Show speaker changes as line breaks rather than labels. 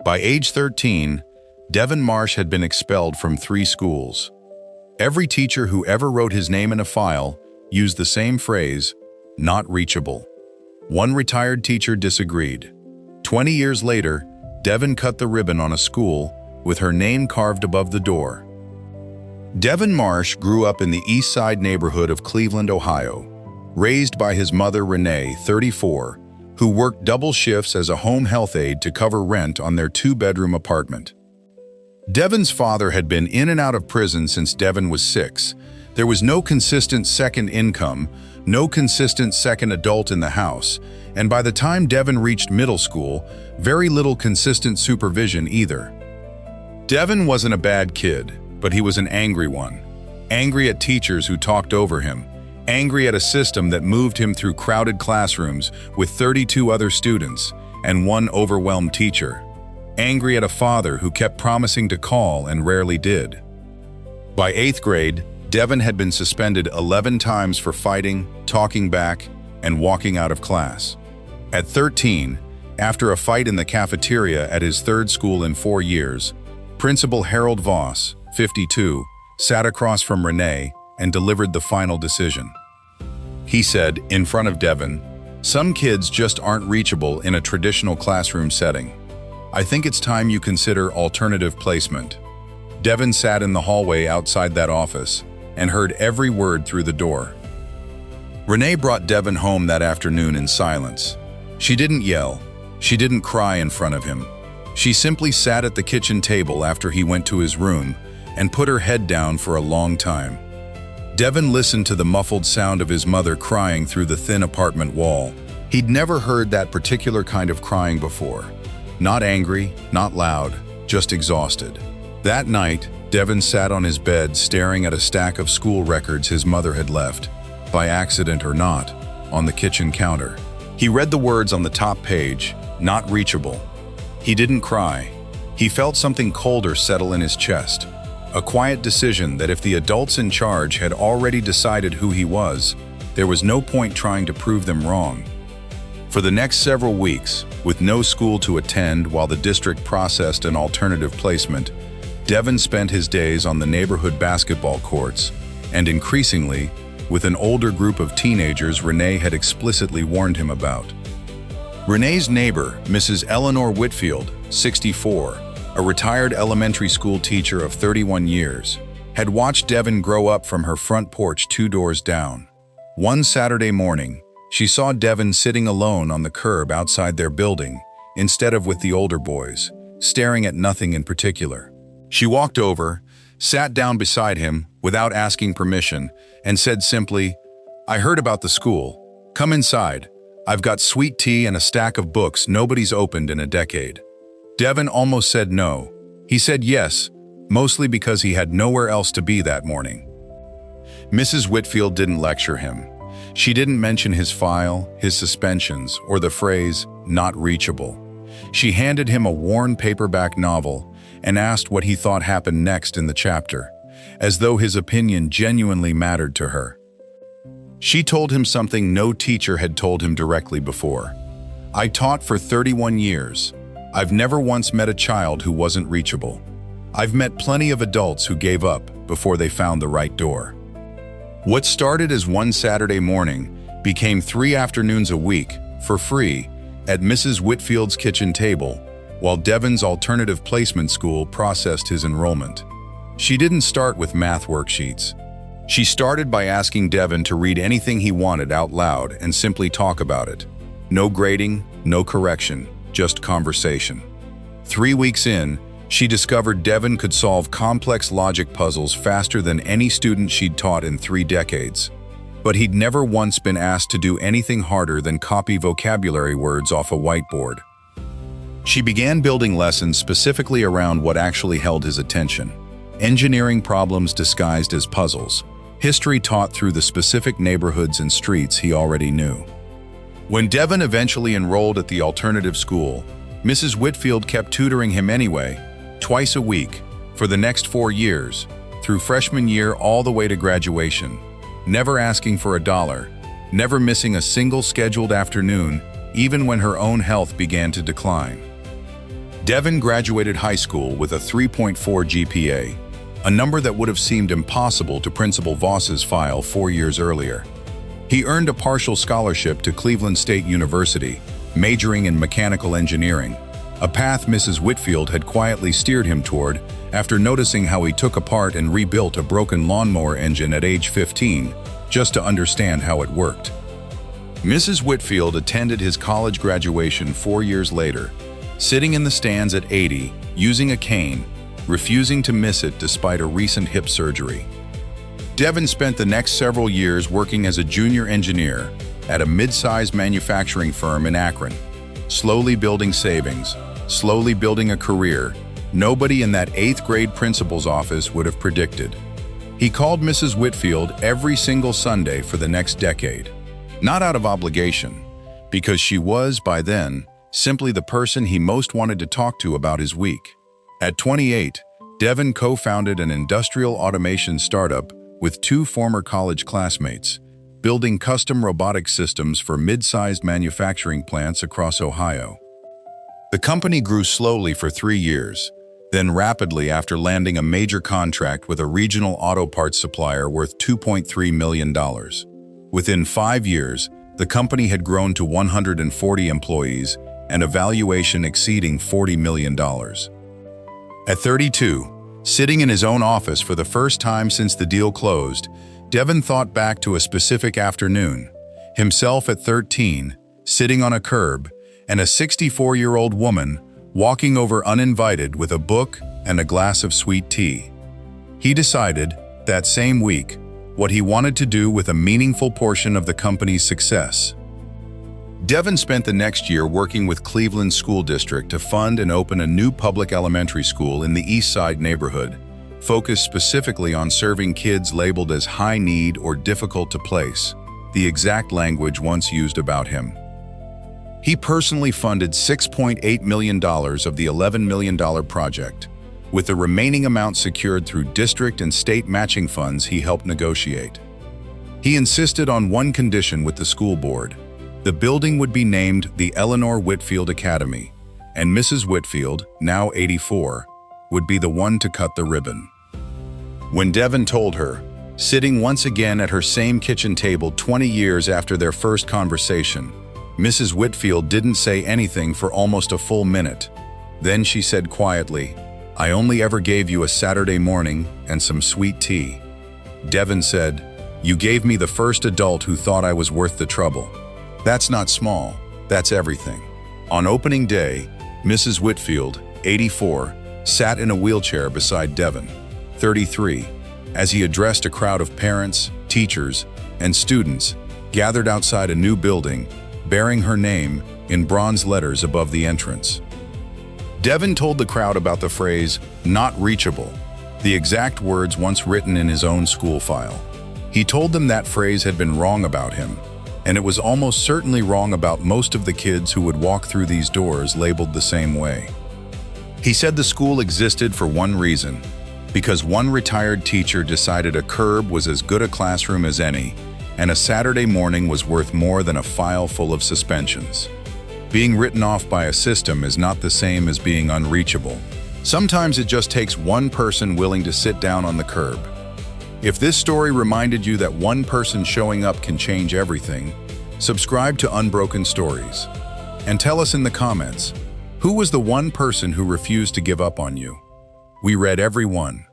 By age 13, Devin Marsh had been expelled from 3 schools. Every teacher who ever wrote his name in a file used the same phrase, "not reachable." One retired teacher disagreed. 20 years later, Devin cut the ribbon on a school with her name carved above the door. Devin Marsh grew up in the East Side neighborhood of Cleveland, Ohio, raised by his mother Renee, 34, who worked double shifts as a home health aide to cover rent on their 2-bedroom apartment. Devin's father had been in and out of prison since Devin was 6. There was no consistent second income, no consistent second adult in the house, and by the time Devin reached middle school, very little consistent supervision either. Devin wasn't a bad kid, but he was an angry one. Angry at teachers who talked over him, angry at a system that moved him through crowded classrooms with 32 other students and one overwhelmed teacher. Angry at a father who kept promising to call and rarely did. By 8th grade, Devin had been suspended 11 times for fighting, talking back, and walking out of class. At 13, after a fight in the cafeteria at his 3rd school in 4 years, Principal Harold Voss, 52, sat across from Renee and delivered the final decision. He said, in front of Devin, "Some kids just aren't reachable in a traditional classroom setting. I think it's time you consider alternative placement." Devin sat in the hallway outside that office and heard every word through the door. Renee brought Devin home that afternoon in silence. She didn't yell. She didn't cry in front of him. She simply sat at the kitchen table after he went to his room and put her head down for a long time. Devin listened to the muffled sound of his mother crying through the thin apartment wall. He'd never heard that particular kind of crying before. Not angry, not loud, just exhausted. That night, Devin sat on his bed staring at a stack of school records his mother had left, by accident or not, on the kitchen counter. He read the words on the top page, "not reachable." He didn't cry. He felt something colder settle in his chest. A quiet decision that if the adults in charge had already decided who he was, there was no point trying to prove them wrong. For the next several weeks, with no school to attend while the district processed an alternative placement, Devin spent his days on the neighborhood basketball courts, and increasingly, with an older group of teenagers Renee had explicitly warned him about. Renee's neighbor, Mrs. Eleanor Whitfield, 64, a retired elementary school teacher of 31 years, had watched Devin grow up from her front porch 2 doors down. One Saturday morning, she saw Devin sitting alone on the curb outside their building, instead of with the older boys, staring at nothing in particular. She walked over, sat down beside him without asking permission, and said simply, "I heard about the school. Come inside. I've got sweet tea and a stack of books nobody's opened in a decade." Devin almost said no. He said yes, mostly because he had nowhere else to be that morning. Mrs. Whitfield didn't lecture him. She didn't mention his file, his suspensions, or the phrase, "not reachable." She handed him a worn paperback novel and asked what he thought happened next in the chapter, as though his opinion genuinely mattered to her. She told him something no teacher had told him directly before. "I taught for 31 years. I've never once met a child who wasn't reachable. I've met plenty of adults who gave up before they found the right door." What started as one Saturday morning became 3 afternoons a week, for free, at Mrs. Whitfield's kitchen table, while Devin's alternative placement school processed his enrollment. She didn't start with math worksheets. She started by asking Devin to read anything he wanted out loud and simply talk about it. No grading, no correction, just conversation. 3 weeks in, she discovered Devin could solve complex logic puzzles faster than any student she'd taught in 3 decades. But he'd never once been asked to do anything harder than copy vocabulary words off a whiteboard. She began building lessons specifically around what actually held his attention. Engineering problems disguised as puzzles. History taught through the specific neighborhoods and streets he already knew. When Devin eventually enrolled at the alternative school, Mrs. Whitfield kept tutoring him anyway, twice a week, for the next 4 years, through freshman year all the way to graduation, never asking for $1, never missing a single scheduled afternoon, even when her own health began to decline. Devin graduated high school with a 3.4 GPA, a number that would have seemed impossible to Principal Voss's file 4 years earlier. He earned a partial scholarship to Cleveland State University, majoring in mechanical engineering, a path Mrs. Whitfield had quietly steered him toward after noticing how he took apart and rebuilt a broken lawnmower engine at age 15, just to understand how it worked. Mrs. Whitfield attended his college graduation 4 years later, sitting in the stands at 80, using a cane, refusing to miss it despite a recent hip surgery. Devin spent the next several years working as a junior engineer at a mid-sized manufacturing firm in Akron, slowly building savings, slowly building a career nobody in that 8th grade principal's office would have predicted. He called Mrs. Whitfield every single Sunday for the next decade, not out of obligation, because she was, by then, simply the person he most wanted to talk to about his week. At 28, Devin co-founded an industrial automation startup with 2 former college classmates, building custom robotic systems for mid-sized manufacturing plants across Ohio. The company grew slowly for 3 years, then rapidly after landing a major contract with a regional auto parts supplier worth $2.3 million. Within 5 years, the company had grown to 140 employees and a valuation exceeding $40 million. At 32, sitting in his own office for the first time since the deal closed, Devin thought back to a specific afternoon, himself at 13, sitting on a curb, and a 64-year-old woman walking over uninvited with a book and a glass of sweet tea. He decided, that same week, what he wanted to do with a meaningful portion of the company's success. Devin spent the next year working with Cleveland School District to fund and open a new public elementary school in the East Side neighborhood, focused specifically on serving kids labeled as high need or difficult to place, the exact language once used about him. He personally funded $6.8 million of the $11 million project, with the remaining amount secured through district and state matching funds he helped negotiate. He insisted on one condition with the school board: the building would be named the Eleanor Whitfield Academy, and Mrs. Whitfield, now 84, would be the one to cut the ribbon. When Devin told her, sitting once again at her same kitchen table 20 years after their first conversation, Mrs. Whitfield didn't say anything for almost a full minute. Then she said quietly, "I only ever gave you a Saturday morning and some sweet tea." Devin said, "You gave me the first adult who thought I was worth the trouble. That's not small, that's everything." On opening day, Mrs. Whitfield, 84, sat in a wheelchair beside Devin, 33, as he addressed a crowd of parents, teachers, and students gathered outside a new building bearing her name in bronze letters above the entrance. Devin told the crowd about the phrase, "not reachable," the exact words once written in his own school file. He told them that phrase had been wrong about him, and it was almost certainly wrong about most of the kids who would walk through these doors labeled the same way. He said the school existed for one reason: because one retired teacher decided a curb was as good a classroom as any, and a Saturday morning was worth more than a file full of suspensions. Being written off by a system is not the same as being unreachable. Sometimes it just takes one person willing to sit down on the curb. If this story reminded you that one person showing up can change everything, subscribe to Unbroken Stories. And tell us in the comments, who was the one person who refused to give up on you? We read every one.